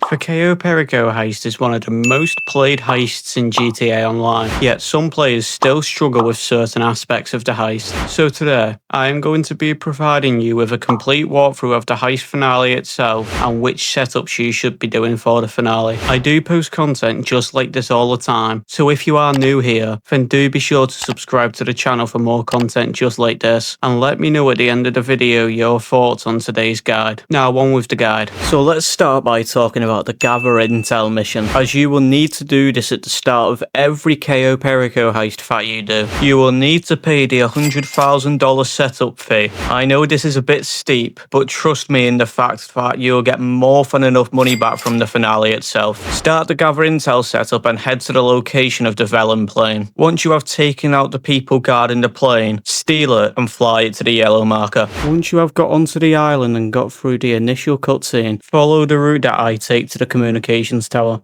The Cayo Perico Heist is one of the most played heists in GTA Online, yet some players still struggle with certain aspects of the heist. So today, I am going to be providing you with a complete walkthrough of the heist finale itself and which setups you should be doing for the finale. I do post content just like this all the time, so if you are new here, then do be sure to subscribe to the channel for more content just like this, and let me know at the end of the video your thoughts on today's guide. Now on with the guide. So let's start by talking about the gather intel mission, as you will need to do this at the start of every Cayo Perico heist that you do. You will need to pay the $100,000 setup fee. I know this is a bit steep, but trust me in the fact that you'll get more than enough money back from the finale itself. Start the gather intel setup and head to the location of the Velen plane. Once you have taken out the people guarding the plane, steal it and fly it to the yellow marker. Once you have got onto the island and got through the initial cutscene, follow the route that I take to the communications tower.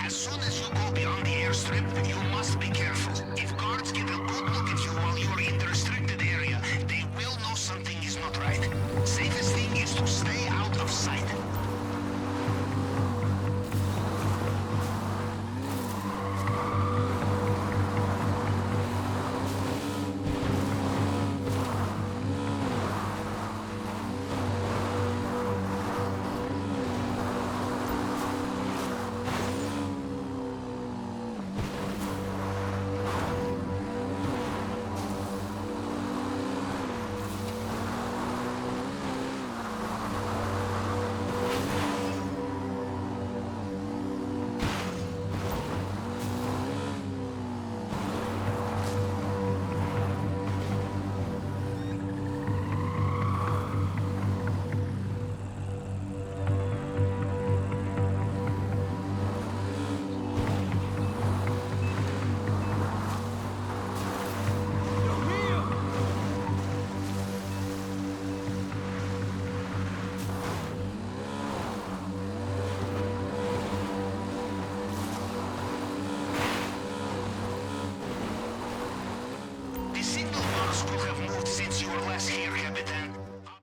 As soon as you go beyond the airstrip, you must be careful. If guards get a good look at you while you're in the restricted area, they will know something is not right. Safest thing is to stay out of sight.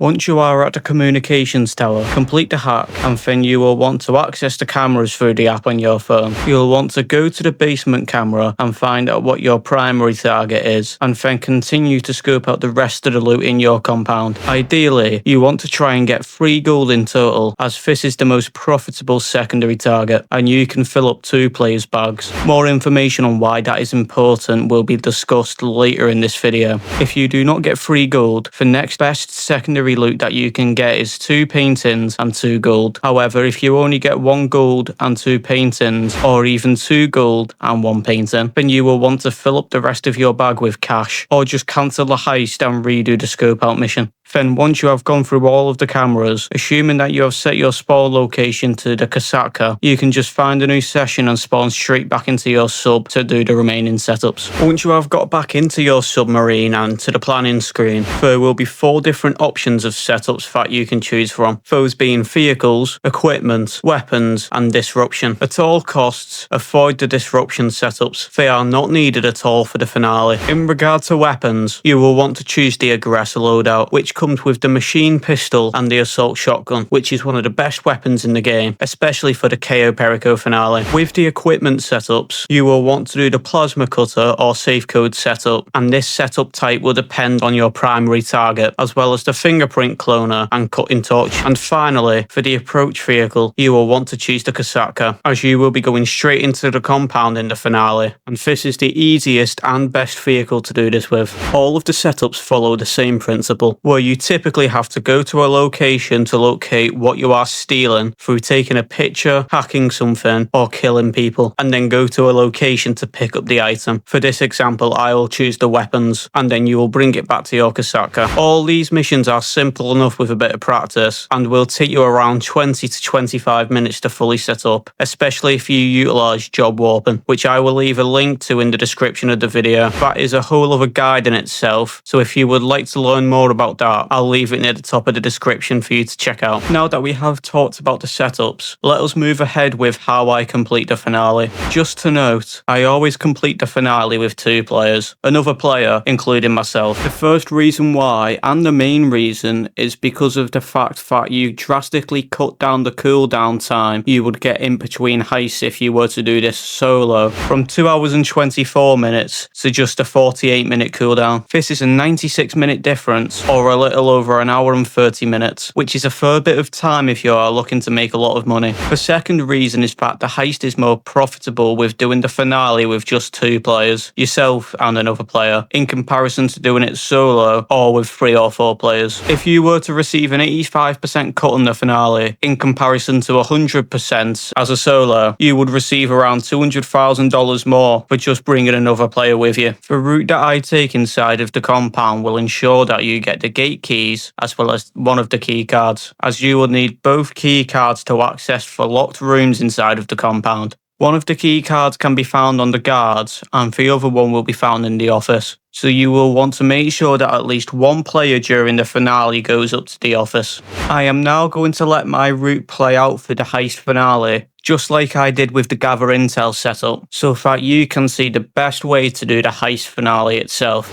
Once you are at the communications tower, complete the hack, and then you will want to access the cameras through the app on your phone. You'll want to go to the basement camera and find out what your primary target is, and then continue to scope out the rest of the loot in your compound. Ideally, you want to try and get 3 gold in total, as this is the most profitable secondary target, and you can fill up 2 players' bags. More information on why that is important will be discussed later in this video. If you do not get 3 gold, the next best secondary loot that you can get is 2 paintings and 2 gold. However, if you only get 1 gold and 2 paintings, or even 2 gold and 1 painting, then you will want to fill up the rest of your bag with cash, or just cancel the heist and redo the scope out mission. Then once you have gone through all of the cameras, assuming that you have set your spawn location to the Casaca, you can just find a new session and spawn straight back into your sub to do the remaining setups. Once you have got back into your submarine and to the planning screen, there will be 4 different options of setups that you can choose from, those being vehicles, equipment, weapons and disruption. At all costs, avoid the disruption setups. They are not needed at all for the finale. In regard to weapons, you will want to choose the aggressor loadout, which comes with the machine pistol and the assault shotgun, which is one of the best weapons in the game, especially for the Cayo Perico finale. With the equipment setups, you will want to do the plasma cutter or safe code setup, and this setup type will depend on your primary target, as well as the fingerprint cloner and cutting torch. And finally, for the approach vehicle, you will want to choose the Casaca, as you will be going straight into the compound in the finale, and this is the easiest and best vehicle to do this with. All of the setups follow the same principle, where you typically have to go to a location to locate what you are stealing through taking a picture, hacking something, or killing people, and then go to a location to pick up the item. For this example, I will choose the weapons, and then you will bring it back to your Casaca. All these missions are simple enough with a bit of practice, and will take you around 20 to 25 minutes to fully set up, especially if you utilize job warping, which I will leave a link to in the description of the video. That is a whole other guide in itself, so if you would like to learn more about that, about, I'll leave it near the top of the description for you to check out. Now that we have talked about the setups, let us move ahead with how I complete the finale. Just to note, I always complete the finale with 2 players, another player including myself. The first reason why, and the main reason, is because of the fact that you drastically cut down the cooldown time you would get in between heists if you were to do this solo, from 2 hours and 24 minutes to just a 48-minute cooldown. This is a 96-minute difference, or a little over an hour and 30 minutes, which is a fair bit of time if you are looking to make a lot of money. The second reason is that the heist is more profitable with doing the finale with just 2 players, yourself and another player, in comparison to doing it solo or with 3 or 4 players. If you were to receive an 85% cut on the finale, in comparison to 100% as a solo, you would receive around $200,000 more for just bringing another player with you. The route that I take inside of the compound will ensure that you get the gate keys as well as one of the key cards, as you will need both key cards to access the locked rooms inside of the compound. One of the key cards can be found on the guards, and the other one will be found in the office. So you will want to make sure that at least 1 player during the finale goes up to the office. I am now going to let my route play out for the heist finale, just like I did with the gather intel setup, so that you can see the best way to do the heist finale itself.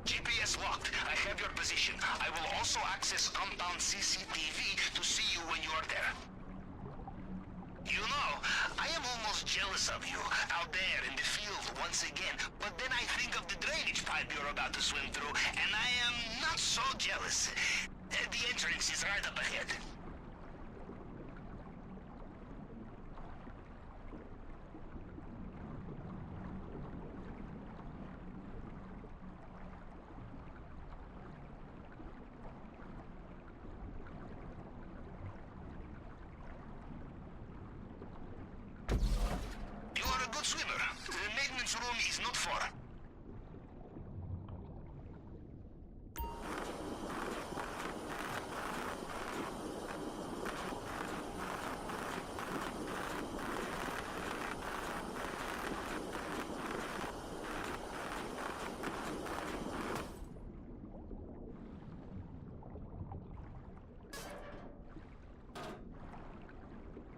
GPS locked. I have your position. I will also access compound CCTV to see you when you are there. You know, I am almost jealous of you, out there in the field once again, but then I think of the drainage pipe you're about to swim through, and I am not so jealous. The entrance is right up ahead. You are a good swimmer. The maintenance room is not far.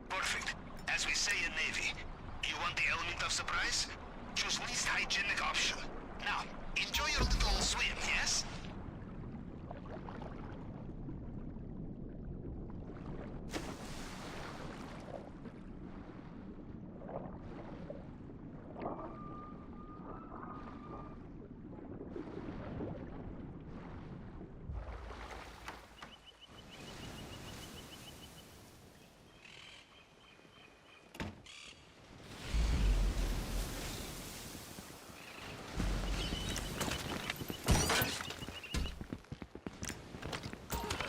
Perfect. As we say in Navy, you want the element of surprise? Choose least hygienic option. Now, enjoy your little swim, yes?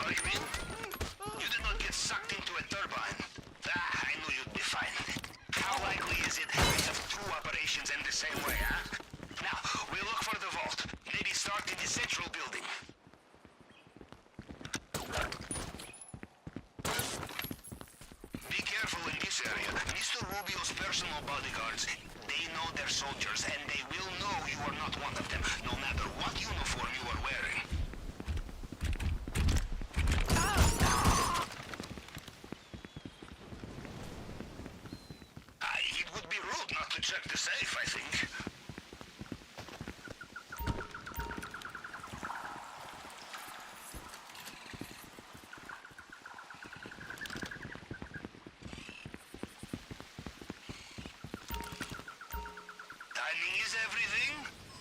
Are you in? You did not get sucked into a turbine. I knew you'd be fine. How likely is it we have 2 operations in the same way, huh? Now, we look for the vault. Maybe start in the central building. Be careful in this area. Mr. Rubio's personal bodyguards, they know their soldiers, and they will know you are not one of them, no matter what uniform you are wearing. It would be rude not to check the safe, I think. Timing is everything.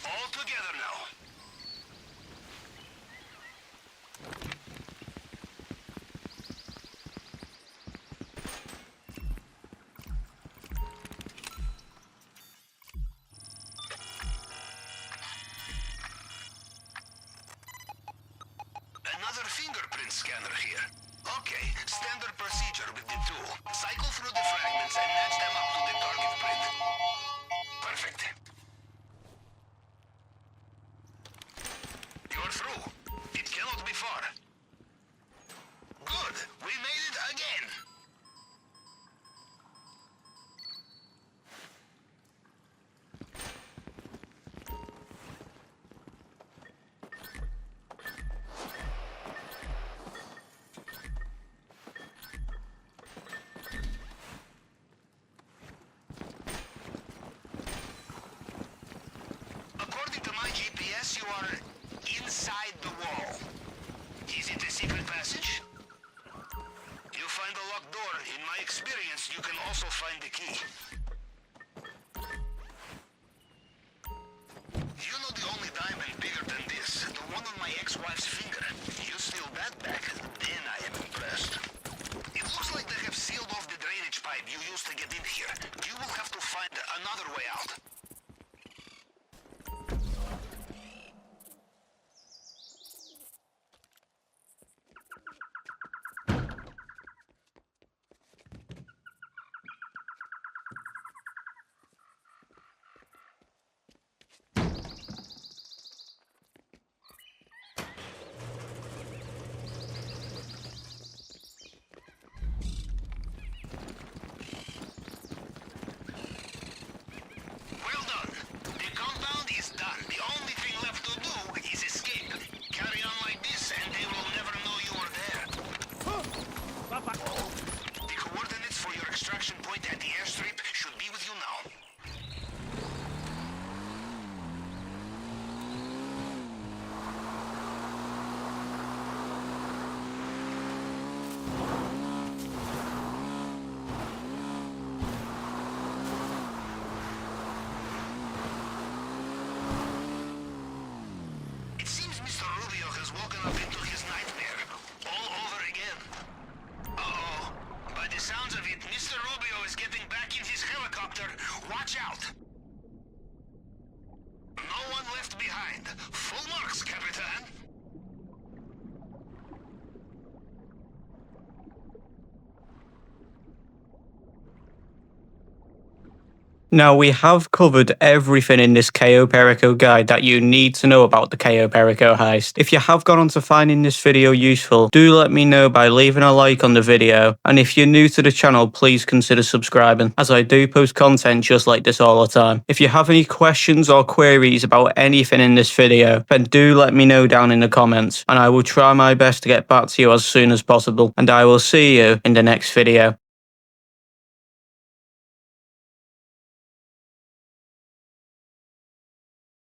All together now. Another fingerprint scanner here. Okay, standard procedure with the tool. Cycle through the fragments and match them up to the target print. Perfect. You're through. It cannot be far. in my experience, you can also find the key. You know the only diamond bigger than this, the one on my ex-wife's finger. You steal that back, then I am impressed. It looks like they have sealed off the drainage pipe you used to get in here. You will have to find another way out. Well done. The compound is done. The only thing left to do is escape. Carry on like this and they will never know you are there. The coordinates for your extraction point at the airstrip should be with you now. It seems Mr. Rubio has woken up into his nightmare all over again. Uh-oh. By the sounds of it, Mr. Rubio is getting back in his helicopter. Watch out! No one left behind. Full marks, Capitan. Now, we have covered everything in this Cayo Perico guide that you need to know about the Cayo Perico heist. If you have got onto finding this video useful, do let me know by leaving a like on the video, and if you're new to the channel, please consider subscribing, as I do post content just like this all the time. If you have any questions or queries about anything in this video, then do let me know down in the comments, and I will try my best to get back to you as soon as possible, and I will see you in the next video.